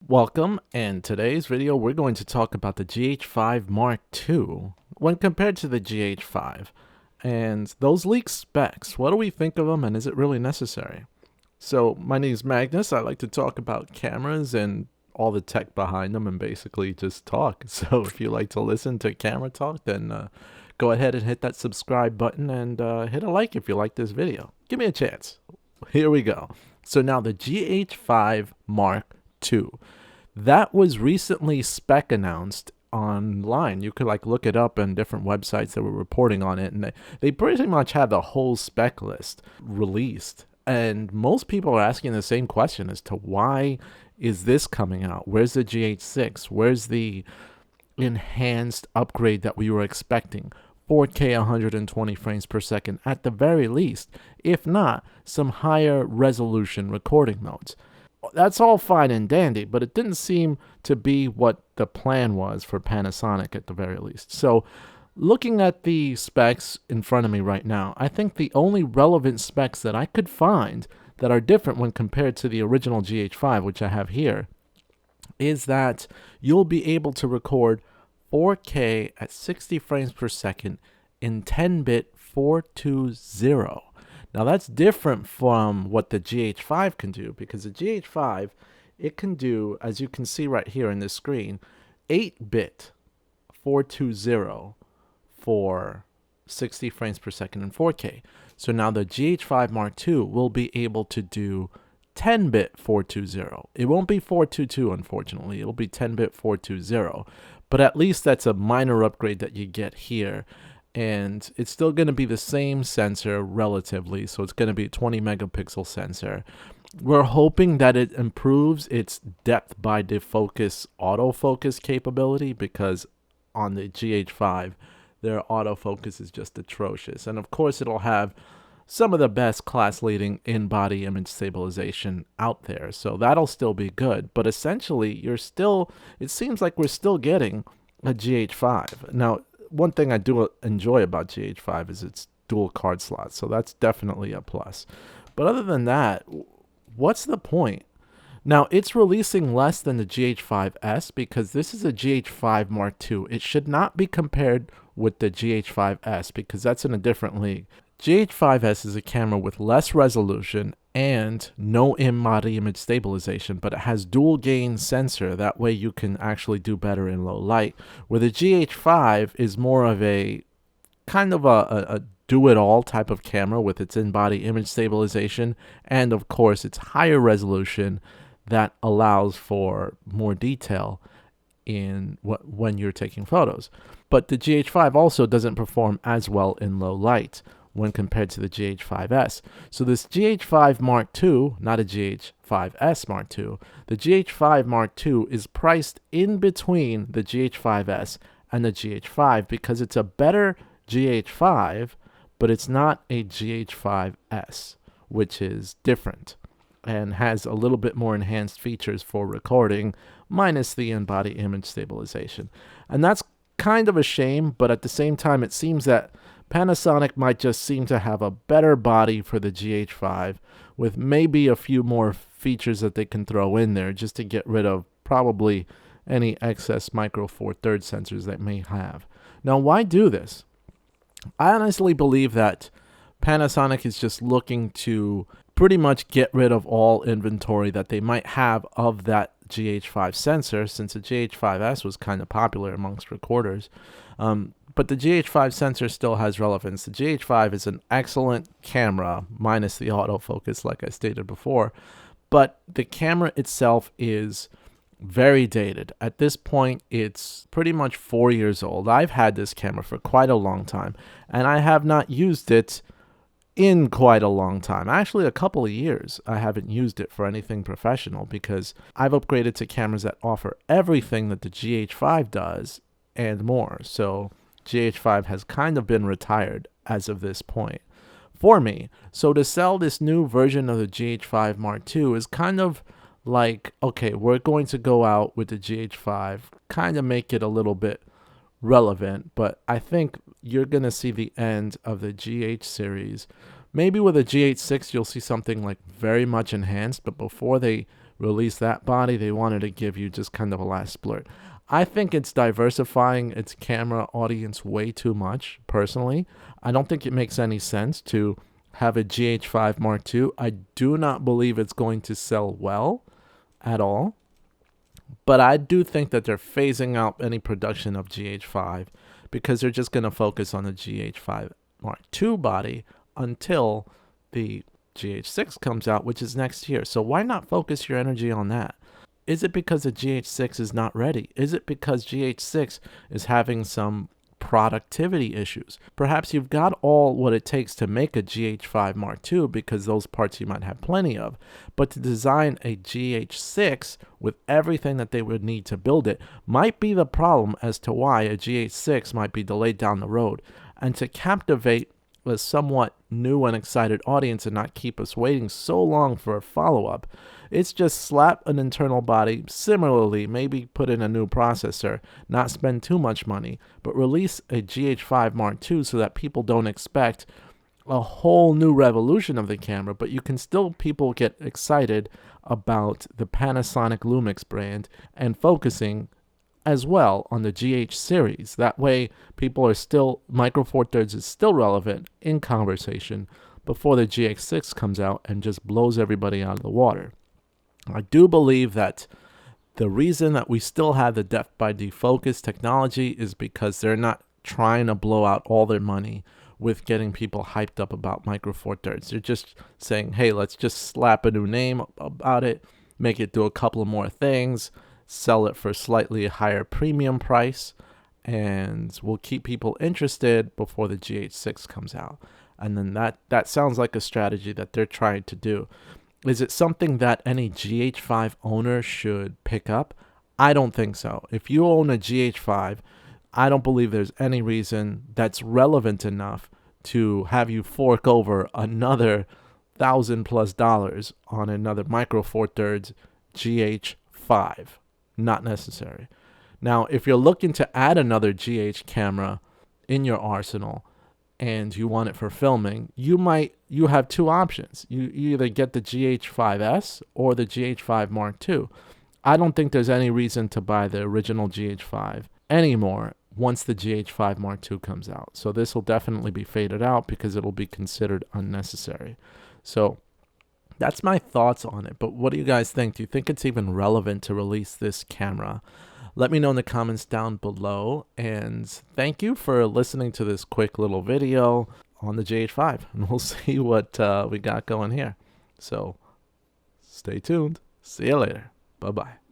Welcome, and today's video we're going to talk about the GH5 Mark II when compared to the GH5. And those leaked specs, what do we think of them and is it really necessary? So my name is Magnus. I like to talk about cameras and all the tech behind them and basically just talk. So if you like to listen to camera talk, then go ahead and hit that subscribe button and hit a like if you like this video. Give me a chance. Here we go. So now the GH5 Mark II. That was recently spec announced online. You could look it up on different websites that were reporting on it, and they pretty much had the whole spec list released. And most people are asking the same question as to why is this coming out? Where's the GH6? Where's the enhanced upgrade that we were expecting? 4K 120 frames per second at the very least, if not some higher resolution recording modes. That's all fine and dandy, but it didn't seem to be what the plan was for Panasonic at the very least. So looking at the specs in front of me right now, I think the only relevant specs that I could find that are different when compared to the original GH5, which I have here, is that you'll be able to record 4K at 60 frames per second in 10-bit 420. Now that's different from what the GH5 can do, because the GH5, it can do, as you can see right here in this screen, 8-bit 420 for 60 frames per second in 4K. So now the GH5 Mark II will be able to do 10-bit 420. It won't be 422, unfortunately. It'll be 10-bit 420. But at least that's a minor upgrade that you get here. And it's still going to be the same sensor relatively, so it's going to be a 20 megapixel sensor. We're hoping that it improves its depth by defocus autofocus capability, because on the GH5 their autofocus is just atrocious. And of course it'll have some of the best class-leading in-body image stabilization out there, so that'll still be good. But essentially it seems like we're still getting a GH5. Now, one thing I do enjoy about GH5 is its dual card slots, so that's definitely a plus. But other than that, what's the point? Now, it's releasing less than the GH5S because this is a GH5 Mark II. It should not be compared with the GH5S because that's in a different league. GH5S is a camera with less resolution and no in-body image stabilization, but it has dual gain sensor. That way you can actually do better in low light, where the GH5 is more of a kind of a do-it-all type of camera with its in-body image stabilization and of course its higher resolution that allows for more detail in when you're taking photos. But the GH5 also doesn't perform as well in low light when compared to the GH5S. So this GH5 Mark II, not a GH5S Mark II, the GH5 Mark II is priced in between the GH5S and the GH5 because it's a better GH5, but it's not a GH5S, which is different and has a little bit more enhanced features for recording, minus the in-body image stabilization. And that's kind of a shame, but at the same time it seems that Panasonic might just seem to have a better body for the GH5 with maybe a few more features that they can throw in there just to get rid of probably any excess micro four thirds sensors that may have. Now, why do this? I honestly believe that Panasonic is just looking to pretty much get rid of all inventory that they might have of that GH5 sensor, since the GH5S was kind of popular amongst recorders. But the GH5 sensor still has relevance. The GH5 is an excellent camera, minus the autofocus, like I stated before. But the camera itself is very dated. At this point, it's pretty much 4 years old. I've had this camera for quite a long time, and I have not used it in quite a long time. Actually, a couple of years I haven't used it for anything professional because I've upgraded to cameras that offer everything that the GH5 does and more. So GH5 has kind of been retired as of this point for me. So to sell this new version of the GH5 Mark II is kind of like, okay, we're going to go out with the GH5, kind of make it a little bit relevant, but I think you're going to see the end of the GH series. Maybe with a GH6 you'll see something like very much enhanced, but before they release that body. They wanted to give you just kind of a last splurt. I think it's diversifying its camera audience way too much, personally. I don't think it makes any sense to have a GH5 Mark II. I do not believe it's going to sell well at all. But I do think that they're phasing out any production of GH5 because they're just going to focus on the GH5 Mark II body until the GH6 comes out, which is next year. So why not focus your energy on that? Is it because the GH6 is not ready? Is it because GH6 is having some productivity issues? Perhaps you've got all what it takes to make a GH5 Mark II because those parts you might have plenty of. But to design a GH6 with everything that they would need to build it might be the problem as to why a GH6 might be delayed down the road. And to captivate a somewhat new and excited audience and not keep us waiting so long for a follow-up, it's just slap an internal body, similarly maybe put in a new processor, not spend too much money, but release a GH5 Mark II so that people don't expect a whole new revolution of the camera, but you can still, people get excited about the Panasonic Lumix brand and focusing as well on the GH series. That way people are still, Micro Four Thirds is still relevant in conversation before the GH6 comes out and just blows everybody out of the water. I do believe that the reason that we still have the depth by defocus technology is because they're not trying to blow out all their money with getting people hyped up about Micro Four Thirds. They're just saying, hey, let's just slap a new name about it, make it do a couple of more things, sell it for slightly higher premium price, and we'll keep people interested before the GH6 comes out. And then that sounds like a strategy that they're trying to do. Is it something that any GH5 owner should pick up? I don't think so. If you own a GH5, I don't believe there's any reason that's relevant enough to have you fork over another $1,000+ on another Micro Four Thirds GH5. Not necessary. Now, if you're looking to add another GH camera in your arsenal and you want it for filming, you have two options. You either get the GH5S or the GH5 Mark II. I don't think there's any reason to buy the original GH5 anymore once the GH5 Mark II comes out. So this will definitely be faded out because it'll be considered unnecessary. So that's my thoughts on it. But what do you guys think? Do you think it's even relevant to release this camera? Let me know in the comments down below. And thank you for listening to this quick little video on the GH5. And we'll see what we got going here. So stay tuned. See you later. Bye-bye.